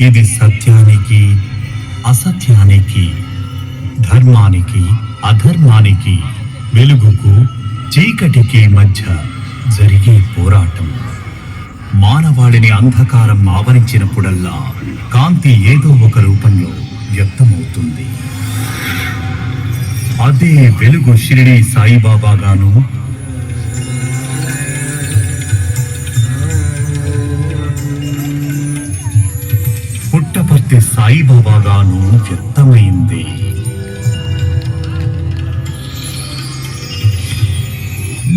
ఇది సత్యానికి అసత్యానికి, ధర్మానికి అధర్మానికి, వెలుగుకు చీకటికి మధ్య జరిగే పోరాటం. మానవాళిని అంధకారం ఆవరించినప్పుడల్లా కాంతి ఏదో ఒక రూపంలో వ్యక్తమవుతుంది. అదే వెలుగు షిరిడి సాయిబాబాగాను, పుట్టపర్తి సాయిబాబాగాను వ్యక్తమైంది.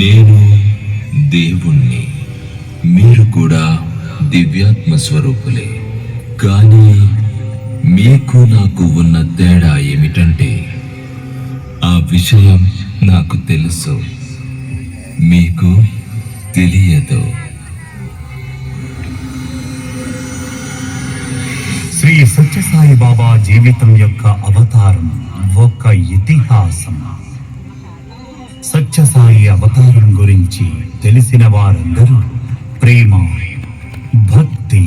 నేను దేవుణ్ణి, మీరు కూడా దివ్యాత్మ స్వరూపులే. కానీ మీకు నాకు ఉన్న తేడా ఏమిటంటే, ఆ విషయం నాకు తెలుసు, మీకు తెలియదు. శ్రీ సత్యసాయి బాబా జీవితం యొక్క అవతారం ఒక ఇతిహాసం. సత్యసాయి అవతారం గురించి తెలిసిన వారందరూ ప్రేమ, భక్తి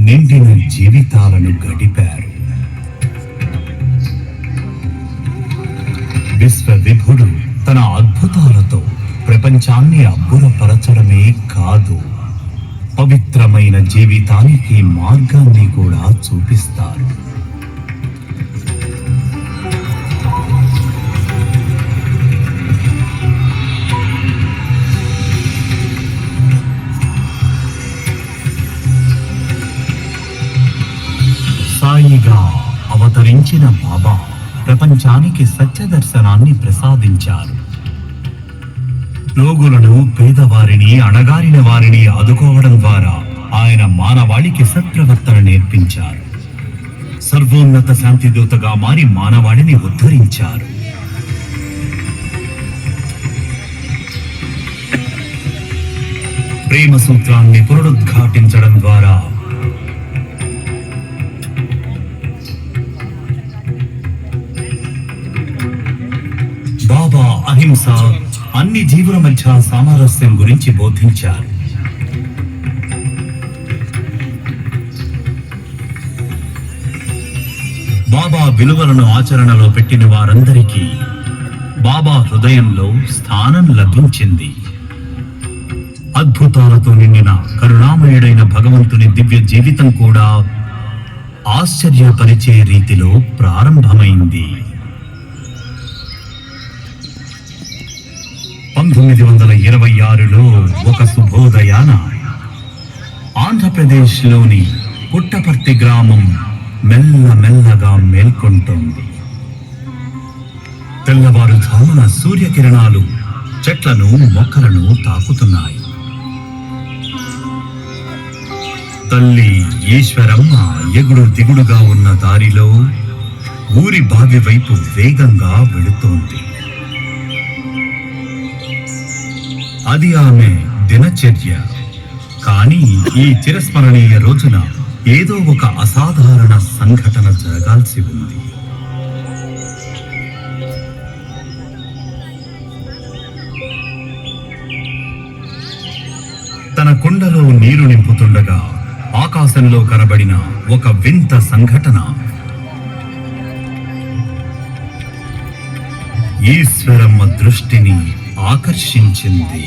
నిండిన జీవితాలను గడిపారు. విశ్వవిభుడు తన అద్భుతాలతో ప్రపంచాన్ని అబ్బురపరచడమే కాదు, పవిత్రమైన జీవితానికి మార్గాన్ని కూడా చూపిస్తారు. సాయిగా అవతరించిన బాబా ప్రపంచానికి సత్య దర్శనాన్ని ప్రసాదించారు. రోగులను, పేదవారిని, అణగారిన వారిని ఆదుకోవడం ద్వారా ఆయన మానవాళికి సత్ప్రవర్తన నేర్పించారు. సర్వోన్నత శాంతిదూతగా మారి మానవాళిని ఉద్ధరించారు. ప్రేమ సూత్రాన్ని పునరుద్ఘాటించడం ద్వారా బాబా అహింస, అన్ని జీవుల మధ్య సామరస్యం గురించి బోధించారు. బాబా విలువలను ఆచరణలో పెట్టిన వారందరికీ బాబా హృదయంలో స్థానం లభించింది. అద్భుతాలతో నిండిన కరుణామయుడైన భగవంతుని దివ్య జీవితం కూడా ఆశ్చర్యపరిచే రీతిలో ప్రారంభమైంది. 1926లో ఒక శుభోదయాన ఆంధ్రప్రదేశ్లోని పుట్టపర్తి గ్రామం మెల్లమెల్లగా మేల్కొంటోంది. తెల్లవారుజామున సూర్యకిరణాలు చెట్లను, మొక్కలను తాకుతున్నాయి. తల్లి ఈశ్వరమ్మ ఎగుడు దిగుడుగా ఉన్న దారిలో ఊరి బావి వైపు వేగంగా వెళుతోంది. అది ఆమె దినచర్య. కానీ ఈ చిరస్మరణీయ రోజున ఏదో ఒక అసాధారణ సంఘటన జరగాల్సి ఉంది. తన కుండలో నీరు నింపుతుండగా ఆకాశంలో కనబడిన ఒక వింత సంఘటన ఈశ్వరమ్మ దృష్టిని ఆకర్షించింది.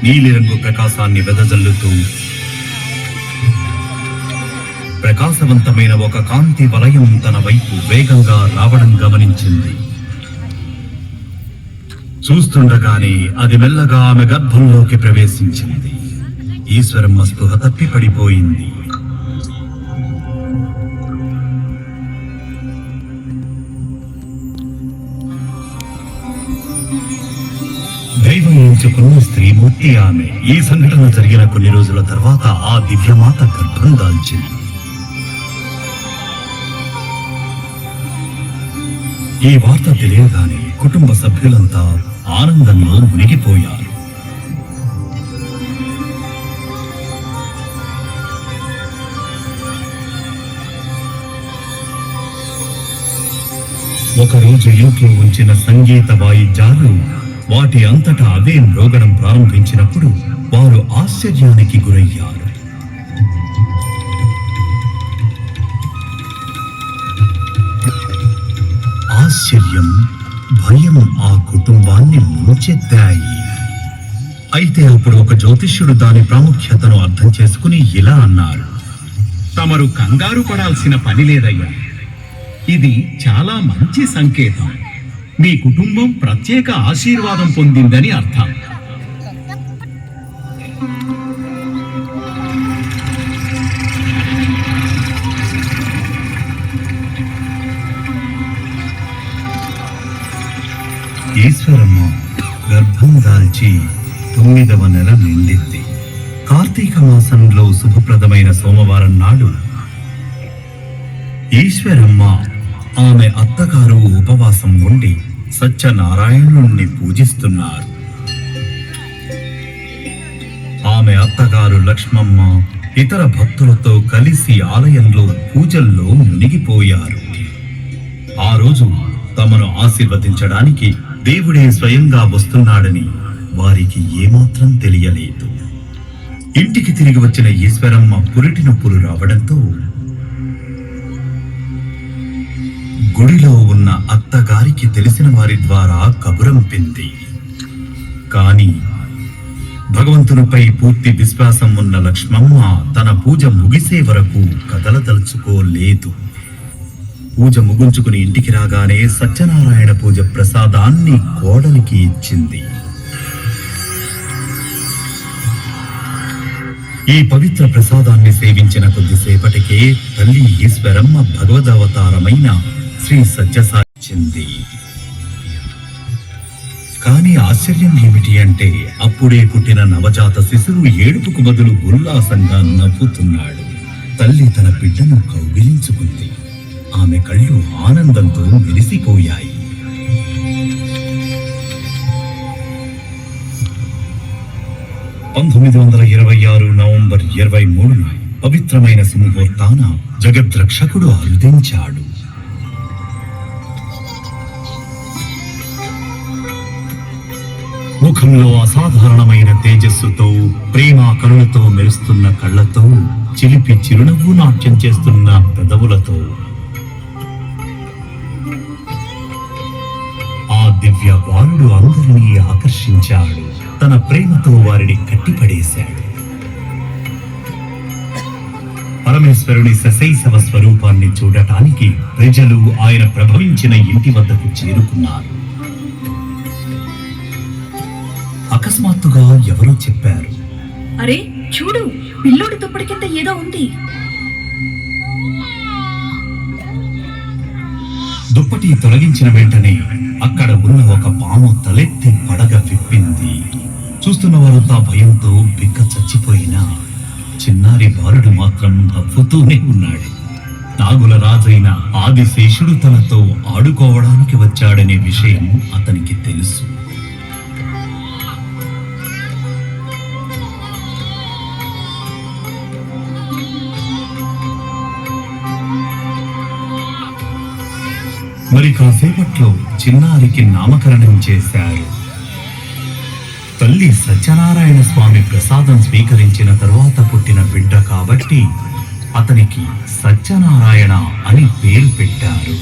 నీలిరంగు ప్రకాశాన్ని వెదజల్లుతూ ప్రకాశవంతమైన ఒక కాంతి వలయం తన వైపు వేగంగా రావడం గమనించింది. చూస్తుండగానే అది మెల్లగా ఆమె గర్భంలోకి ప్రవేశించింది. ఈశ్వరమ్మ స్పృహ తప్పి పడిపోయింది. దైవం ఎంచుకున్న స్త్రీమూర్తి ఆమె. ఈ సంఘటన జరిగిన కొన్ని రోజుల తర్వాత ఆ దివ్యమాత గర్భం దాల్చింది. ఈ వార్త తెలియగానే కుటుంబ సభ్యులంతా ఆనందంలో మునిగిపోయారు. ఒకరోజు ఇంట్లో ఉంచిన సంగీత వాయిద్యాలు వాటి అంతటా అవే మ్రోగడం ప్రారంభించినప్పుడు వారు ఆశ్చర్యానికి గురయ్యారు. ఆశ్చర్యం, భయం ఆ కుటుంబాన్ని ముంచెత్తాయి. అయితే అప్పుడు ఒక జ్యోతిష్యుడు దాని ప్రాముఖ్యతను అర్థం చేసుకుని ఇలా అన్నారు: తమరు కంగారు పడాల్సిన పని లేదయ్యా. ఇది చాలా మంచి సంకేతం. మీ కుటుంబం ప్రత్యేక ఆశీర్వాదం పొందిందని అర్థం. ఈశ్వరమ్మ గర్భం దాల్చి 9వ నెల నిండింది. కార్తీక మాసంలో శుభప్రదమైన సోమవారం నాడు ఈశ్వరమ్మ ఆమె అత్తగారు ఉపవాసం ఉండి సత్యనారాయణుణ్ణి పూజిస్తున్నారు. ఆమె అత్తగారు లక్ష్మమ్మ ఇతర భక్తులతో కలిసి ఆలయంలో పూజల్లో మునిగిపోయారు. ఆ రోజు తమను ఆశీర్వదించడానికి దేవుడే స్వయంగా వస్తున్నాడని వారికి ఏమాత్రం తెలియలేదు. ఇంటికి తిరిగి వచ్చిన ఈశ్వరమ్మ పురిటి నొప్పులు రావడంతో గుడిలో ఉన్న అత్తగారికి తెలిసిన వారి ద్వారా కబురంపింది. కాని భగవంతునిపై పూర్తి విశ్వాసం ఉన్న లక్ష్మమ్మ తన పూజ ముగిసే వరకు కదలదలుచుకోలేదు. పూజ ముగించుకుని ఇంటికి రాగానే సత్యనారాయణ పూజ ప్రసాదాన్ని కోడలికి ఇచ్చింది. ఈ పవిత్ర ప్రసాదాన్ని సేవించిన కొద్దిసేపటికే తల్లి ఈశ్వరమ్మ భగవదవతారమైన శ్రీ సత్యసాయించింది. కానీ ఆశ్చర్యం ఏమిటి అంటే అప్పుడే పుట్టిన నవజాత శిశువు ఏడుపుకు బదులు ఉల్లాసంగా నవ్వుతున్నాడు. తల్లి తన బిడ్డను కౌగిలించుకుంది. ఆమె కళ్ళు ఆనందంతో మెరిసిపోయాయి. నవంబర్ 23 పవిత్రమైన సుముహూర్తాన జగద్రక్షకుడు అరుదించాడు. ముఖంలో అసాధారణమైన తేజస్సుతో, ప్రేమ కరుణతో మెరుస్తున్న కళ్ళతో, చిలిపి చిరునవ్వు నాట్యం చేస్తున్న పెదవులతో ఆ దివ్య బాలుడు అందరినీ ఆకర్షించాడు. తన ప్రేమతో వారిని కట్టిపడేశాడు. పరమేశ్వరుని సశైశవ స్వరూపాన్ని చూడటానికి ప్రజలు ఆయన ప్రభవించిన ఇంటి వద్దకు చేరుకున్నారు. అకస్మాత్తుగా ఎవరో చెప్పారు, అరే చూడు, పిల్లోడి దుప్పటి కింద ఏదో ఉంది. దుప్పటి తొలగించిన వెంటనే అక్కడ ఉన్న ఒక పాము తలెత్తి పడగ విప్పింది. చూస్తున్న వారంతా భయంతో బిక్క చచ్చిపోయినా చిన్నారి బాలుడు మాత్రం నవ్వుతూనే ఉన్నాడు. నాగుల రాజైన ఆదిశేషుడు తనతో ఆడుకోవడానికి వచ్చాడనే విషయం అతనికి తెలుసు. మరి కాసేపట్లో చిన్నారికి నామకరణం చేశారు. తల్లి సత్యనారాయణ స్వామి ప్రసాదం స్వీకరించిన తరువాత పుట్టిన బిడ్డ కాబట్టి అతనికి సత్యనారాయణ అని పేరు పెట్టారు.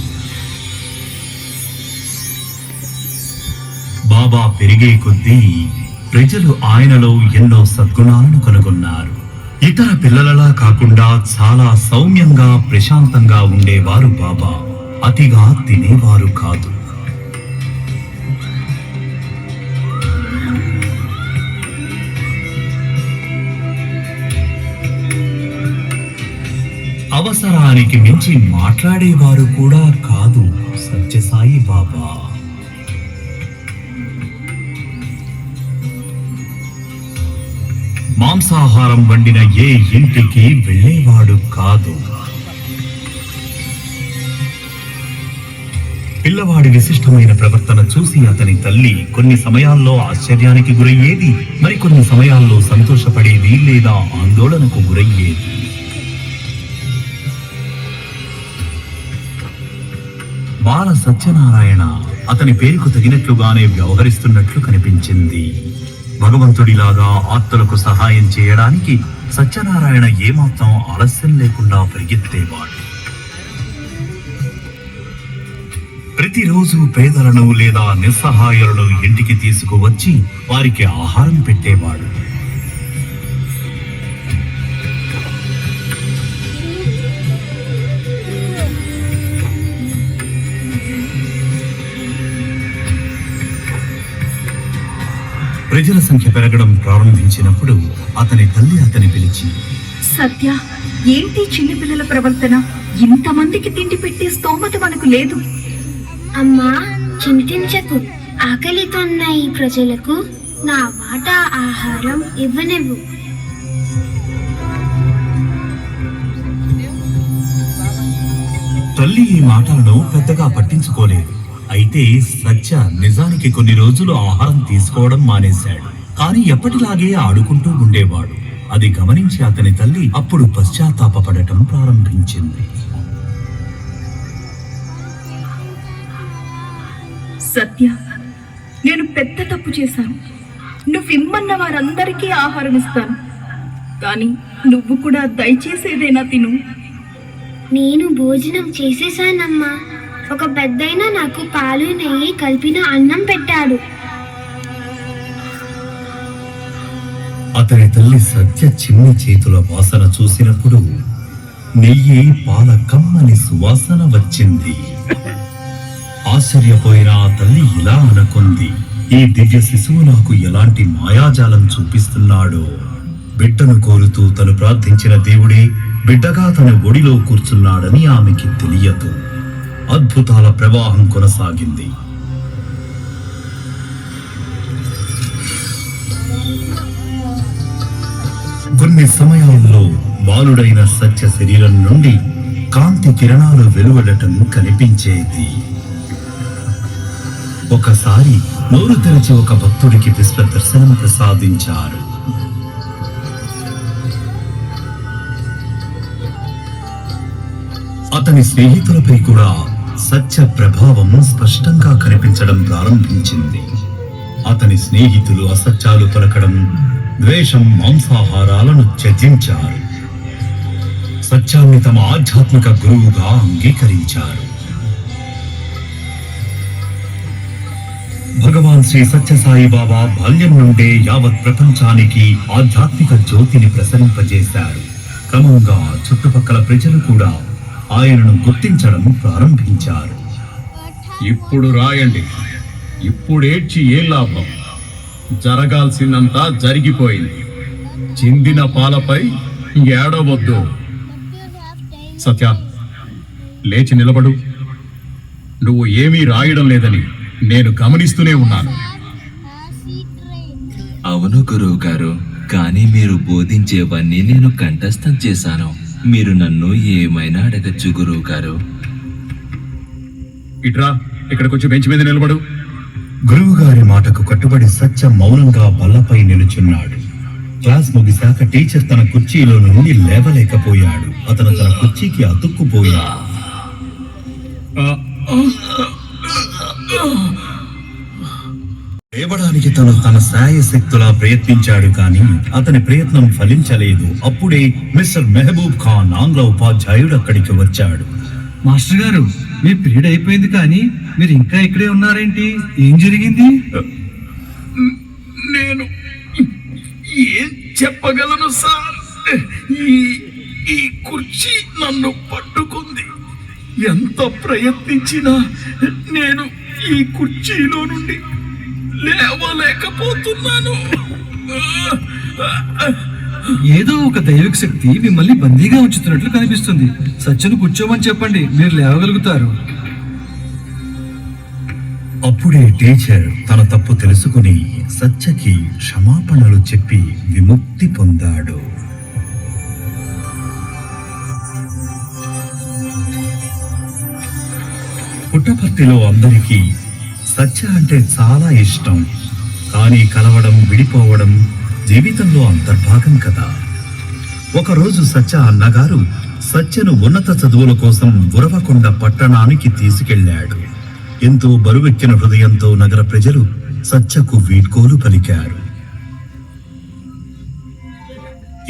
బాబా పెరిగే కొద్దీ ప్రజలు ఆయనలో ఎన్నో సద్గుణాలను కనుగొన్నారు. ఇతర పిల్లలలా కాకుండా చాలా సౌమ్యంగా, ప్రశాంతంగా ఉండేవారు బాబా. అతిగా తినేవారు కాదు. అవసరానికి మించి మాట్లాడేవారు కూడా కాదు సత్యసాయి బాబా. మాంసాహారం వండిన ఏ ఇంటికి వెళ్ళేవాడు కాదు. పిల్లవాడి విశిష్టమైన ప్రవర్తన చూసి అతని తల్లి కొన్ని సమయాల్లో ఆశ్చర్యానికి గురయ్యేది, మరికొన్ని సమయాల్లో సంతోషపడేది లేదా ఆందోళనకు గురయ్యేది. బాల సత్యనారాయణ అతని పేరుకు తగినట్లుగానే వ్యవహరిస్తున్నట్లు కనిపించింది. భగవంతుడిలాగా ఆత్తులకు సహాయం చేయడానికి సత్యనారాయణ ఏమాత్రం ఆలస్యం లేకుండా పరిగెత్తేవాడు. ప్రతి ప్రతిరోజు పేదలను లేదా నిస్సహాయులను ఇంటికి తీసుకువచ్చి వారికి ఆహారం పెట్టేవాడు. ప్రజల సంఖ్య పెరగడం ప్రారంభించినప్పుడు అతని తల్లి అతని పిలిచి, సత్య, ఏంటి చిన్నపిల్లల ప్రవర్తన? ఇంతమందికి తిండి పెట్టే స్తోమత మనకు లేదు. అమ్మా, చింతించకు. ఆకలితో ఉన్న ఈ ప్రజలకు నా వాటా ఆహారం ఇవ్వనివ్వు. తల్లి ఈ మాటలను పెద్దగా పట్టించుకోలేదు. అయితే సత్య నిజానికి కొన్ని రోజులు ఆహారం తీసుకోవడం మానేశాడు. కానీ ఎప్పటిలాగే ఆడుకుంటూ ఉండేవాడు. అది గమనించి అతని తల్లి అప్పుడు పశ్చాత్తాపపడటం ప్రారంభించింది. సత్య, నేను పెద్ద తప్పు చేశాను. నువ్విమ్మన్న వారందరికీ ఆహారం ఇస్తాను, కానీ నువ్వు కూడా దయచేసి ఏదైనా తిను. నేను భోజనం చేసేసానమ్మా. ఒక పెద్దయిన నాకు పాలు నెయ్యి కలిపిన అన్నం పెట్టాడు. అతని తల్లి సత్య చిన్ని చేతుల వాసన చూసినప్పుడు నెయ్యి పాల కమ్మని సువాసన వచ్చింది. ఆశ్చర్యపోయిన ఆ తల్లి ఇలా అనుకుంది, ఈ దివ్య శిశువు నాకు ఎలాంటి మాయాజాలం చూపిస్తున్నాడో. బిడ్డను కోరుతూ తను ప్రార్థించిన దేవుడే బిడ్డగా తన ఒడిలో కూర్చున్నాడని ఆమెకి తెలియదు. అద్భుతాల ప్రవాహం కొనసాగింది. కొన్ని సమయాల్లో బాలుడైన సత్య శరీరం నుండి కాంతి కిరణాలు వెలువడటం కనిపించేది. ఒకసారి నోరు తెరిచి ఒక భక్తుడికి విశ్వ దర్శనం ప్రసాదించారు. అతని స్నేహితులపై కూడా సత్య ప్రభావం స్పష్టంగా కనిపించడం ప్రారంభించింది. అతని స్నేహితులు అసత్యాలు పలకడం, ద్వేషం, మాంసాహారాలను త్యజించారు. సత్యాన్ని తమ ఆధ్యాత్మిక గురువుగా అంగీకరించారు. భగవాన్ శ్రీ సత్యసాయి బాబా బాల్యం నుండే యావత్ ప్రపంచానికి ఆధ్యాత్మిక జ్యోతిని ప్రసరింపజేశారు. క్రమంగా చుట్టుపక్కల ప్రజలు కూడా ఆయనను గుర్తించడం ప్రారంభించారు. ఇప్పుడు రాయండి. ఇప్పుడేడ్చి ఏం లాభం? జరగాల్సిందంతా జరిగిపోయింది. చిందిన పాలపై ఏడవద్దు. సత్య, లేచి నిలబడు. నువ్వు ఏమీ రాయడం లేదని నేను గమనిస్తూనే ఉన్నాను. అవును గురువు గారు, కానీ మీరు బోధించేవన్నీ నేను కంఠస్థం చేశాను. మీరు నన్ను ఏమైనా అడగచ్చు గురువు గారు. ఇట్రా, ఇక్కడ కొంచెం బెంచ్ మీద నిలబడు. గురువు గారి మాటకు కట్టుబడి సత్య మౌనంగా బల్లపై నిలుచున్నాడు. క్లాస్ ముగిశాక టీచర్ తన కుర్చీలో నుండి లేవలేకపోయాడు. అతను తన కుర్చీకి అతుక్కుపోయాడు. లేవడానికి తన శాయశక్తులా ప్రయత్నించాడు, కానీ అతని ప్రయత్నం ఫలించలేదు. అప్పుడే మిస్టర్ మెహబూబ్ ఖాన్ ఆంగ్ల ఉపాధ్యాయుడు అక్కడికి వచ్చాడు. మాస్టర్ గారు, మీ పీరియడ్ అయిపోయింది కానీ మీరు ఇంకా ఇక్కడే ఉన్నారేంటి? ఏం జరిగింది? నేను ఏం చెప్పగలను సార్? ఈ కుర్చీ నన్ను పట్టుకుంది. ఎంత ప్రయత్నించినా నేను ఈ కుర్చీలో నుండి లేవలేకపోతున్నాను. ఏదో ఒక దైవిక శక్తి మిమ్మల్ని బందీగా ఉంచుతున్నట్లు కనిపిస్తుంది. సత్యను కూర్చోమని చెప్పండి, మీరు లేవగలుగుతారు. అప్పుడే టీచర్ తన తప్పు తెలుసుకుని సత్యకి క్షమాపణలు చెప్పి విముక్తి పొందాడు. పుట్టపర్తిలో అందరికీ సత్య అంటే చాలా ఇష్టం. కానీ కలవడం, విడిపోవడం జీవితంలో అంతర్భాగం కదా. ఒకరోజు సత్య అన్నగారు సత్యను ఉన్నత చదువుల కోసం ఉరవకొండ పట్టణానికి తీసుకెళ్లాడు. ఎంతో బరువెక్కిన హృదయంతో నగర ప్రజలు సత్యకు వీడ్కోలు పలికారు.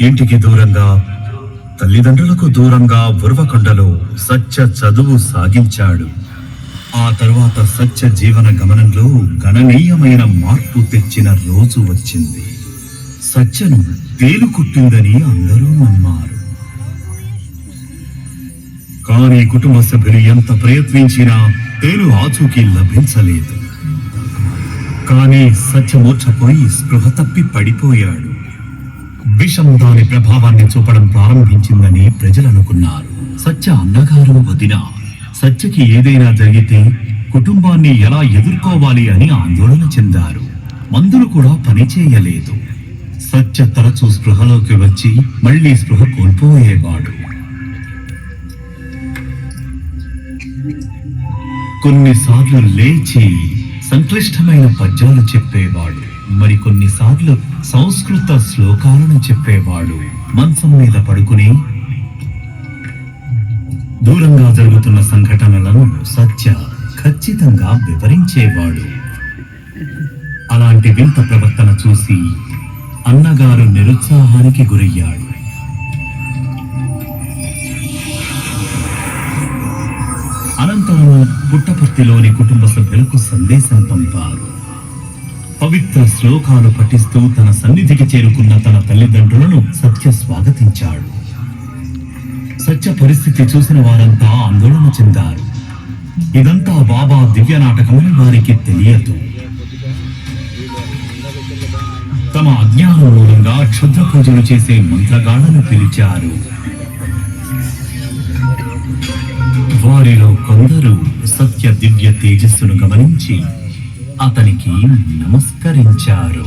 ఇంటికి దూరంగా, తల్లిదండ్రులకు దూరంగా ఉరవకొండలో సత్య చదువు సాగించాడు. ఆ తరువాత సత్య జీవన గమనంలో గణనీయమైన మార్పు తెచ్చిన రోజు వచ్చింది. సత్యను తేలు కుట్టిందని అందరూ నమ్మారు. కానీ కుటుంబ సభ్యులు ఎంత ప్రయత్నించినా తేలు ఆచూకీ లభించలేదు. కానీ సత్య మూర్ఛపోయి స్పృహ తప్పి పడిపోయాడు. విషం దాని ప్రభావాన్ని చూపడం ప్రారంభించిందని ప్రజలు అనుకున్నారు. సత్య అన్నగారు వదిన సత్యకి ఏదైనా జరిగితే కుటుంబాన్ని ఎలా ఎదుర్కోవాలి అని ఆందోళన చెందారు. మందులు కూడా పనిచేయలేదు. సత్య తరచూ స్పృహలోకి వచ్చి మళ్లీ స్పృహ కోల్పోయేవాడు. కొన్నిసార్లు లేచి సంక్లిష్టమైన పద్యాలు చెప్పేవాడు, మరికొన్నిసార్లు సంస్కృత శ్లోకాలను చెప్పేవాడు. మంచం మీద పడుకుని దూరంగా జరుగుతున్న సంఘటనలను సత్య ఖచ్చితంగా వివరించేవాడు. అలాంటి వింత ప్రవర్తన చూసి అన్నగారు నిరుత్సాహానికి గురయ్యాడు. అనంతరం పుట్టపర్తిలోని కుటుంబ సభ్యులకు సందేశం పంపారు. పవిత్ర శ్లోకాలు పఠిస్తూ తన సన్నిధికి చేరుకున్న తన తల్లిదండ్రులను సత్య స్వాగతించాడు. సత్య పరిస్థితి చూసిన వారంతా ఆందోళన చెందారు. ఇదంతా బాబా దివ్య నాటకమని వారికి తెలియదు. తమ అజ్ఞానం మూలంగా క్షుద్ర పూజలు చేసే మంత్రగాళ్లను పిలిచారు. వారిలో కొందరు సత్య దివ్య తేజస్సును గమనించి అతనికి నమస్కరించారు.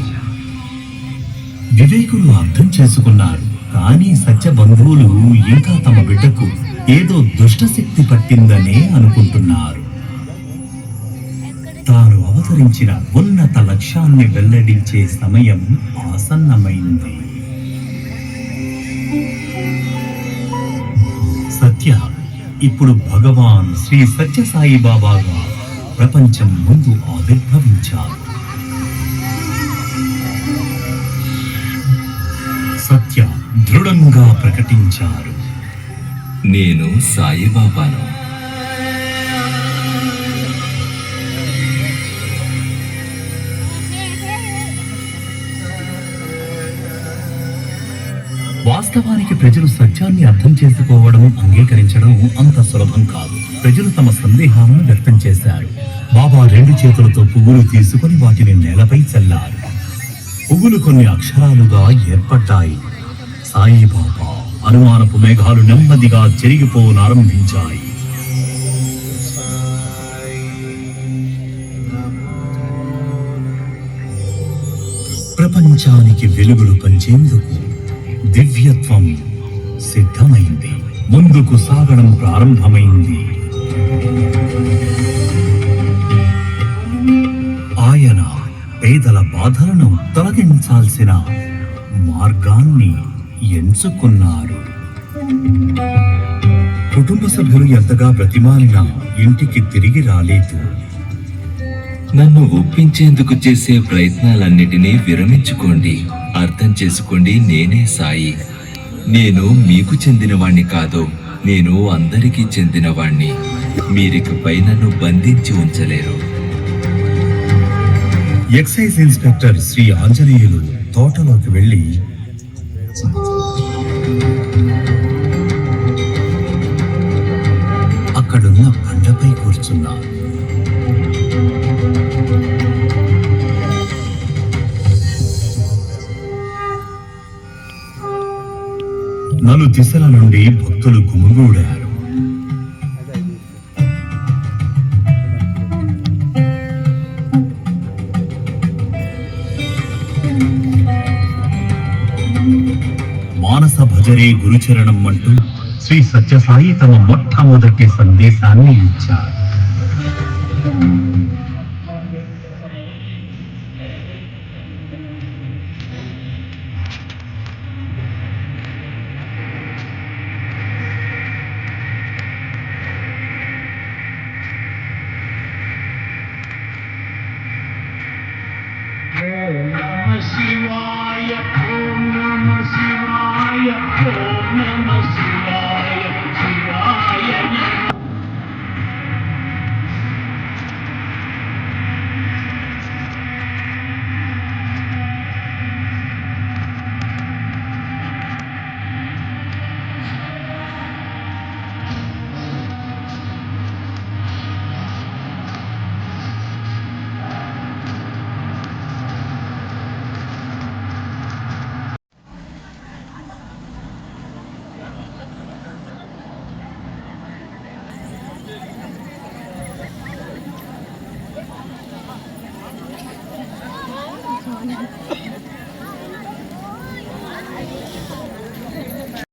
వివేకులు అర్థం చేసుకున్నారు. కానీ సత్య బంధువులు ఇంకా తమ బిడ్డకు ఏదో దుష్టశక్తి పట్టిందనే అనుకుంటున్నారు. తాను అవతరించిన ఉన్నత లక్ష్యాన్ని వెల్లడించే సమయం ఆసన్నమైంది. సత్య ఇప్పుడు భగవాన్ శ్రీ సత్య సాయిబాబాగా ప్రపంచం ముందు ఆవిర్భవించారు. సత్య దృఢంగా ప్రకటించారు, నేను సాయిబాబాను. వాస్తవానికి ప్రజలు సత్యాన్ని అర్థం చేసుకోవడం, అంగీకరించడం అంత సులభం కాదు. ప్రజలు తమ సందేహాలను వ్యక్తం చేశారు. బాబా 2 చేతులతో పువ్వులు తీసుకుని వాటిని నేలపై చల్లారు. పువ్వులు కొన్ని అక్షరాలుగా ఏర్పడ్డాయి. సాయిబాబా అనుమానపు మేఘాలు నెమ్మదిగా చెరిగిపోనారంభించాయి. ప్రపంచానికి వెలుగులు పంచేందుకు దివ్యత్వం సిద్ధమైంది. ముందుకు సాగడం ప్రారంభమైంది. ఆయన పేదల బాధలను తొలగించాల్సిన మార్గాన్ని ఎంచుకున్నారు. కుటుంబ సభ్యులు ఎంతగా బ్రతిమాలినా ఇంటికి తిరిగి రాలేదు. నన్ను ఒప్పించేందుకు చేసే ప్రయత్నాలన్నిటినీ విరమించుకోండి. అర్థం చేసుకోండి, నేనే సాయి. నేను మీకు చెందినవాణ్ణి కాదు, నేను అందరికీ చెందినవాణ్ణి. మీరికపై నన్ను బంధించి ఉంచలేరు. ఎక్సైజ్ ఇన్స్పెక్టర్ శ్రీ ఆంజనేయులు తోటలోకి వెళ్లి అక్కడున్న బండపై కూర్చున్నారు. నలు దిశల నుండి భక్తులు గుమిగూడారు. మానస భజరే గురుచరణం అంటూ శ్రీ సత్యసాయి తమ మొట్టమొదటి సందేశాన్ని ఇచ్చారు.